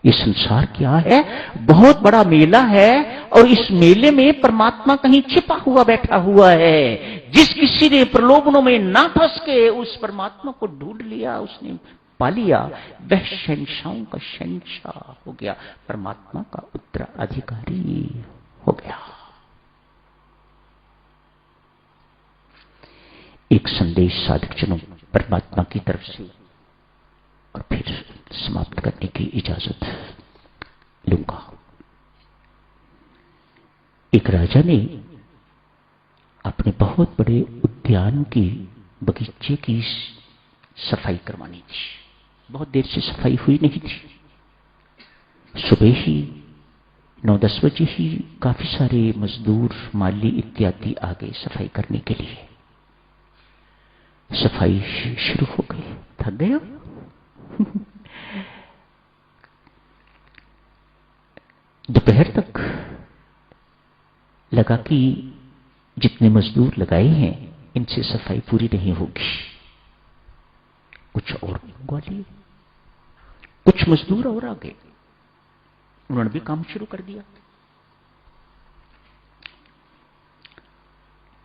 ये संसार क्या है? बहुत बड़ा मेला है, और इस मेले में परमात्मा कहीं छिपा हुआ बैठा हुआ है। जिस किसी ने प्रलोभनों में ना फंस के उस परमात्मा को ढूंढ लिया, उसने पा लिया, वह शहंशाहों का शहंशाह हो गया, परमात्मा का उत्तराधिकारी हो गया। एक संदेश साधकजनों परमात्मा की तरफ से, और फिर समाप्त करने की इजाजत लूंगा। एक राजा ने अपने बहुत बड़े उद्यान की बगीचे की सफाई करवानी थी। बहुत देर से सफाई हुई नहीं थी। सुबह ही 9-10 बजे ही काफी सारे मजदूर, माली इत्यादि आ गए सफाई करने के लिए। सफाई शुरू हो गई। थक गए हो? दोपहर तक लगा कि जितने मजदूर लगाए हैं इनसे सफाई पूरी नहीं होगी, कुछ और मंगवा लिए। कुछ मजदूर और आ गए, उन्होंने भी काम शुरू कर दिया।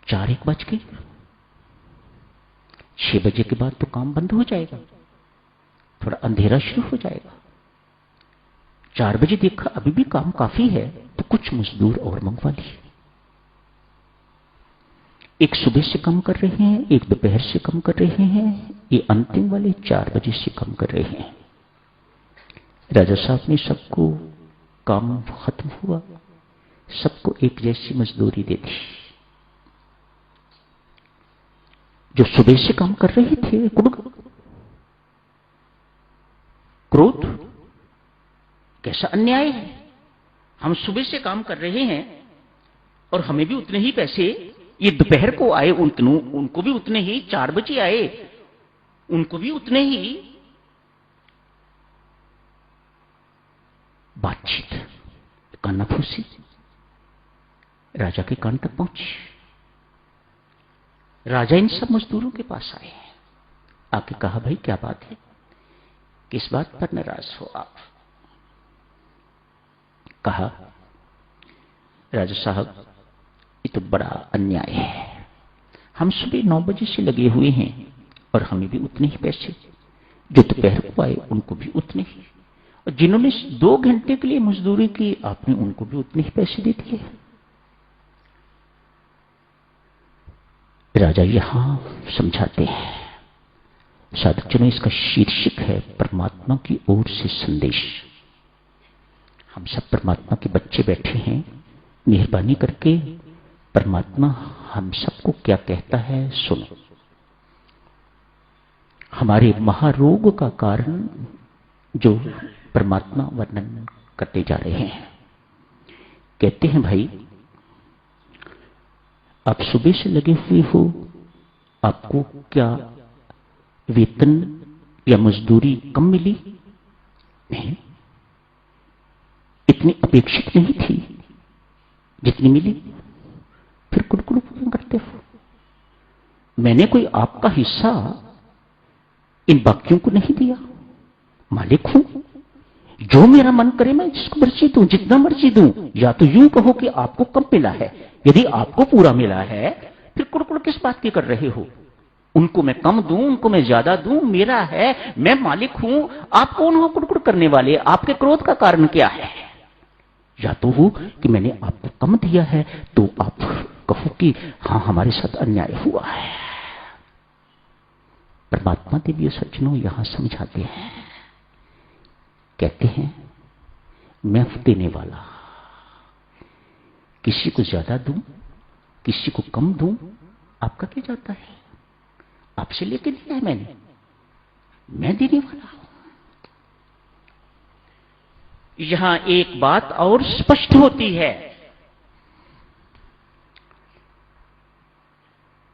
4-1 बज गए। 6 बजे के बाद तो काम बंद हो जाएगा, थोड़ा अंधेरा शुरू हो जाएगा। 4 बजे देखा अभी भी काम काफी है, तो कुछ मजदूर और मंगवा लिए। एक सुबह से कम कर रहे हैं, एक दोपहर से कम कर रहे हैं, ये अंतिम वाले 4 बजे से कम कर रहे हैं। राजा साहब ने सबको, काम खत्म हुआ, सबको एक जैसी मजदूरी दे दी। जो सुबह से काम कर रहे थे, क्रोध, कैसा अन्याय है, हम सुबह से काम कर रहे हैं और हमें भी उतने ही पैसे, ये दोपहर को आए उनको भी उतने ही, 4 बजे आए उनको भी उतने ही। बातचीत, कानाफूसी राजा के कान तक पहुंची। राजा इन सब मजदूरों के पास आए, आके कहा, भाई क्या बात है, किस बात पर नाराज हो आप? कहा, राजा साहब ये तो बड़ा अन्याय है, हम सुबह 9 बजे से लगे हुए हैं और हमें भी उतने ही पैसे, जो दोपहर को आए उनको भी उतने ही, और जिन्होंने 2 घंटे के लिए मजदूरी की आपने उनको भी उतने ही पैसे दे दिए। राजा यहां समझाते हैं, साधकजनों इसका शीर्षक है परमात्मा की ओर से संदेश। हम सब परमात्मा के बच्चे बैठे हैं, मेहरबानी करके परमात्मा हम सबको क्या कहता है सुनो। हमारे महारोग का कारण जो परमात्मा वर्णन करते जा रहे हैं, कहते हैं भाई आप सुबह से लगे हुए हो, आपको क्या वेतन या मजदूरी कम मिली? नहीं, इतनी अपेक्षित नहीं थी जितनी मिली। फिर कुड़कुड़ क्यों करते हो? मैंने कोई आपका हिस्सा इन बाकियों को नहीं दिया, मालिक हूं, जो मेरा मन करे मैं जिसको मर्जी दूं, जितना मर्जी दूं। या तो यूं कहो कि आपको कम मिला है, यदि आपको पूरा मिला है फिर कुड़कुड़ किस बात की कर रहे हो? उनको मैं कम दूं, उनको मैं ज्यादा दूं, मेरा है, मैं मालिक हूं, आप कौन हो कुड़कुड़ करने वाले? आपके क्रोध का कारण क्या है? या तो हो कि मैंने आपको कम दिया है तो आप कहो कि हां हमारे साथ अन्याय हुआ है। परमात्मा दिव्य सज्जनों यहां समझाते हैं, कहते हैं मैं देने वाला, किसी को ज्यादा दूं किसी को कम दूं, आपका क्या जाता है? आपसे लेके दिया है मैंने, मैं देने वाला हूं। यहां एक बात और स्पष्ट होती है,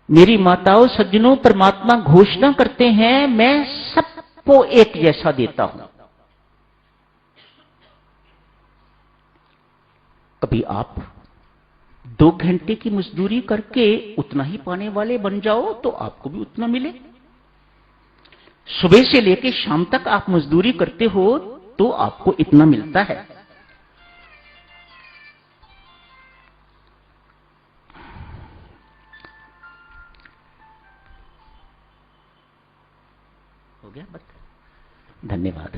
मेरी माताओं सज्जनों, परमात्मा घोषणा करते हैं मैं सबको एक जैसा देता हूं। कभी आप 2 घंटे की मजदूरी करके उतना ही पाने वाले बन जाओ तो आपको भी उतना मिले। सुबह से लेकर शाम तक आप मजदूरी करते हो तो आपको इतना मिलता है। हो गया बात? धन्यवाद।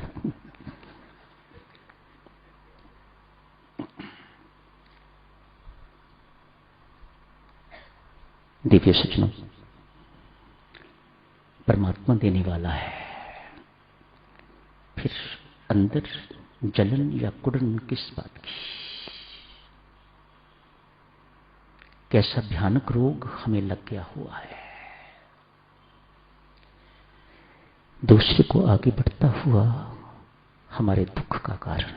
दिव्य सज्जनों, परमात्मा देने वाला है, फिर अंदर जलन या कुड़न किस बात की? कैसा भयानक रोग हमें लग गया हुआ है। दूसरे को आगे बढ़ता हुआ हमारे दुख का कारण,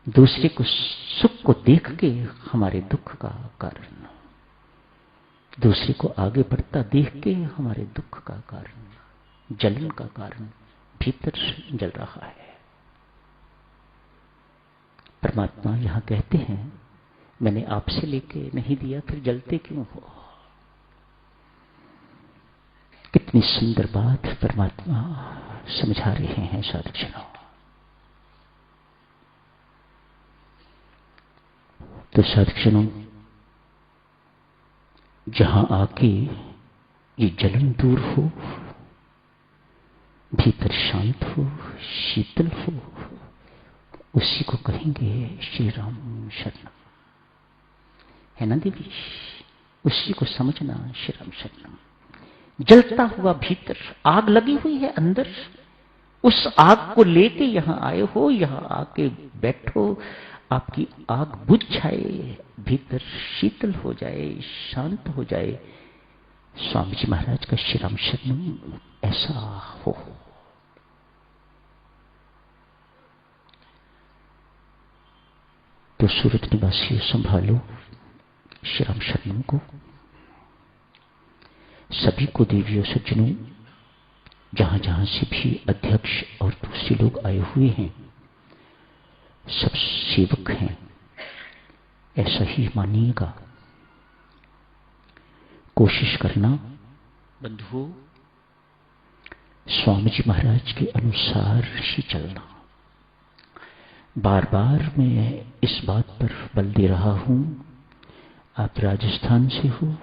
दूसरे को सुख को देख के हमारे दुख का कारण, दूसरे को आगे बढ़ता देख के हमारे दुख का कारण, जलन का कारण भीतर जल रहा है। परमात्मा यहां कहते हैं, मैंने आपसे लेके नहीं दिया, फिर जलते क्यों हो? कितनी सुंदर बात परमात्मा समझा रहे हैं साधुजनों। तो साधुजनों, जहां आके ये जलन दूर हो, भीतर शांत हो, शीतल हो, उसी को कहेंगे श्री राम शरणम। है ना देवी? उसी को समझना श्री राम शरणम। जलता हुआ भीतर आग लगी हुई है अंदर, उस आग को लेके यहां आए हो, यहां आके बैठो, आपकी आग बुझ जाए, भीतर शीतल हो जाए, शांत हो जाए। स्वामी जी महाराज का श्री राम शरणम ऐसा हो। तो सूरत निवासी संभालो श्री राम शरणम को। सभी को देवियों सज्जनों, जहां जहां से भी अध्यक्ष और दूसरे लोग आए हुए हैं, सब सेवक हैं, ऐसा ही मानिएगा। कोशिश करना बंधुओं, स्वामी जी महाराज के अनुसार ही चलना। बार बार मैं इस बात पर बल दे रहा हूं, आप राजस्थान से हो,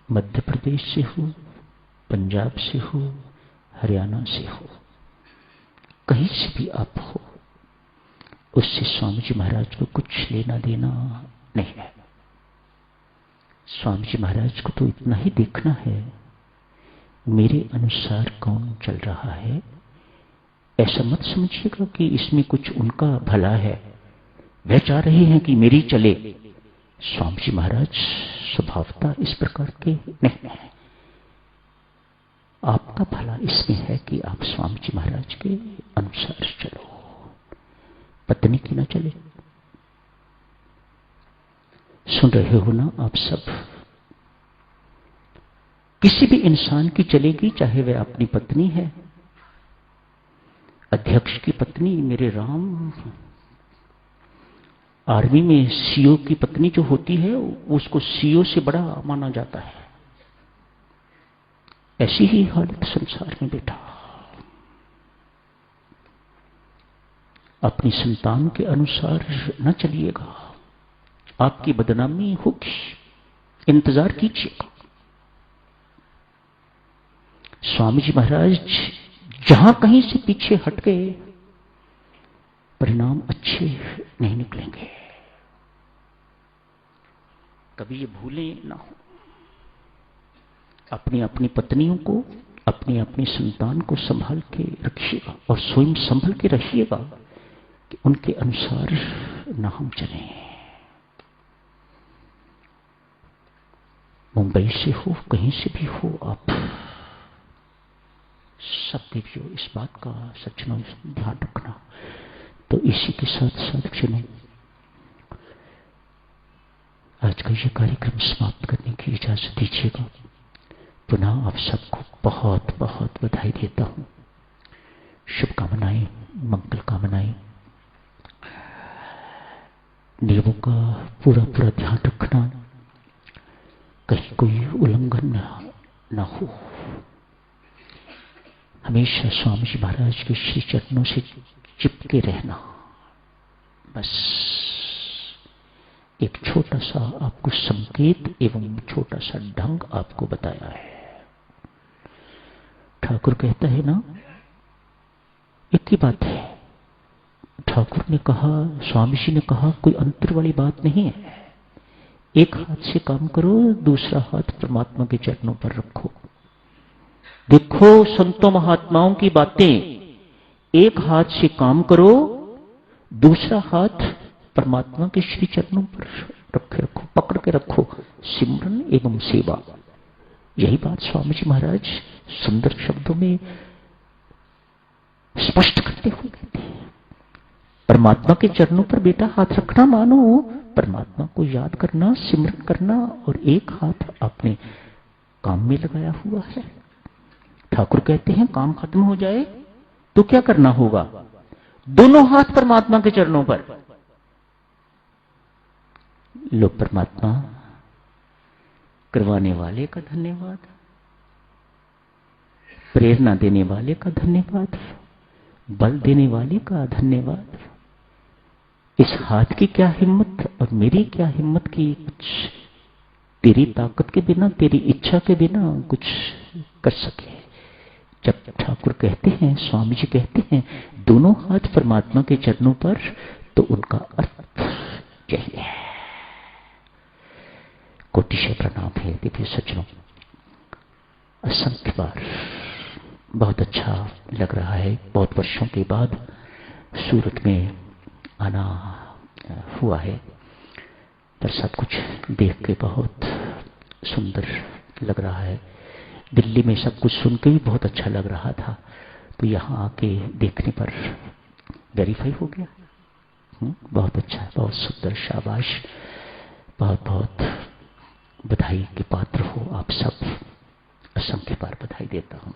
मध्य प्रदेश से हो, पंजाब से हो, हरियाणा से हो, कहीं से भी आप हो, उससे स्वामी जी महाराज को कुछ लेना देना नहीं है। स्वामी जी महाराज को तो इतना ही देखना है, मेरे अनुसार कौन चल रहा है। ऐसा मत समझिएगा कि इसमें कुछ उनका भला है, वह चाह रहे हैं कि मेरी चले। स्वामी जी महाराज स्वभावतः इस प्रकार के नहीं है। आपका भला इसमें है कि आप स्वामी जी महाराज के अनुसार चलो, पत्नी की ना चले। सुन रहे हो ना आप सब? किसी भी इंसान की चलेगी, चाहे वह अपनी पत्नी है, अध्यक्ष की पत्नी, मेरे राम, आर्मी में सीओ की पत्नी जो होती है उसको सीओ से बड़ा माना जाता है। ऐसी ही हालत संसार में बेटा। अपनी संतान के अनुसार न चलिएगा, आपकी बदनामी होगी, इंतजार कीजिएगा। स्वामी जी महाराज जहां कहीं से पीछे हट गए, परिणाम अच्छे नहीं निकलेंगे। कभी ये भूलें ना हो। अपनी अपनी पत्नियों को, अपनी अपनी संतान को संभाल के रखिएगा और स्वयं संभल के रखिएगा कि उनके अनुसार ना हम चलें। मुंबई से हो, कहीं से भी हो आप, सब देवियों इस बात का सज्जनों ध्यान रखना। तो इसी के साथ सज्जनों, आज का ये कार्यक्रम समाप्त करने की इजाजत दीजिएगा। पुनः आप सबको बहुत बहुत बधाई देता हूं, शुभकामनाएं, मंगल कामनाएं। नियमों का पूरा पूरा ध्यान रखना, कहीं कोई उल्लंघन ना हो। हमेशा स्वामी जी महाराज के श्री चरणों से चिपके रहना। बस एक छोटा सा आपको संकेत एवं छोटा सा ढंग आपको बताया है। ठाकुर कहता है ना, एक ही बात है। ठाकुर ने कहा, स्वामी जी ने कहा, कोई अंतर वाली बात नहीं है। एक हाथ से काम करो, दूसरा हाथ परमात्मा के चरणों पर रखो। देखो संतों महात्माओं की बातें, एक हाथ से काम करो, दूसरा हाथ परमात्मा के श्री चरणों पर रखो, पकड़ के रखो, सिमरन एवं सेवा। यही बात स्वामी जी महाराज सुंदर शब्दों में स्पष्ट करते हुए कहते हैं। परमात्मा के चरणों पर बेटा हाथ रखना मानो परमात्मा को याद करना, सिमरन करना, और एक हाथ अपने काम में लगाया हुआ है। ठाकुर कहते हैं काम खत्म हो जाए तो क्या करना होगा? दोनों हाथ परमात्मा के चरणों पर। लो परमात्मा, करवाने वाले का धन्यवाद, प्रेरणा देने वाले का धन्यवाद, बल देने वाले का धन्यवाद। इस हाथ की क्या हिम्मत और मेरी क्या हिम्मत की कुछ तेरी ताकत के बिना, तेरी इच्छा के बिना कुछ कर सके। जब ठाकुर कहते हैं, स्वामी जी कहते हैं दोनों हाथ परमात्मा के चरणों पर, तो उनका अर्थ यही है। कोटि से प्रणाम है दिव्य सज्जनों। असंख्य बार बहुत अच्छा लग रहा है, बहुत वर्षों के बाद सूरत में आना हुआ है, पर सब कुछ देख के बहुत सुंदर लग रहा है। दिल्ली में सब कुछ सुन के भी बहुत अच्छा लग रहा था, तो यहाँ आके देखने पर वेरीफाई हो गया। बहुत अच्छा है, बहुत सुंदर, शाबाश, बहुत बहुत बधाई के पात्र हो आप सब। असंख्य बार बधाई देता हूँ।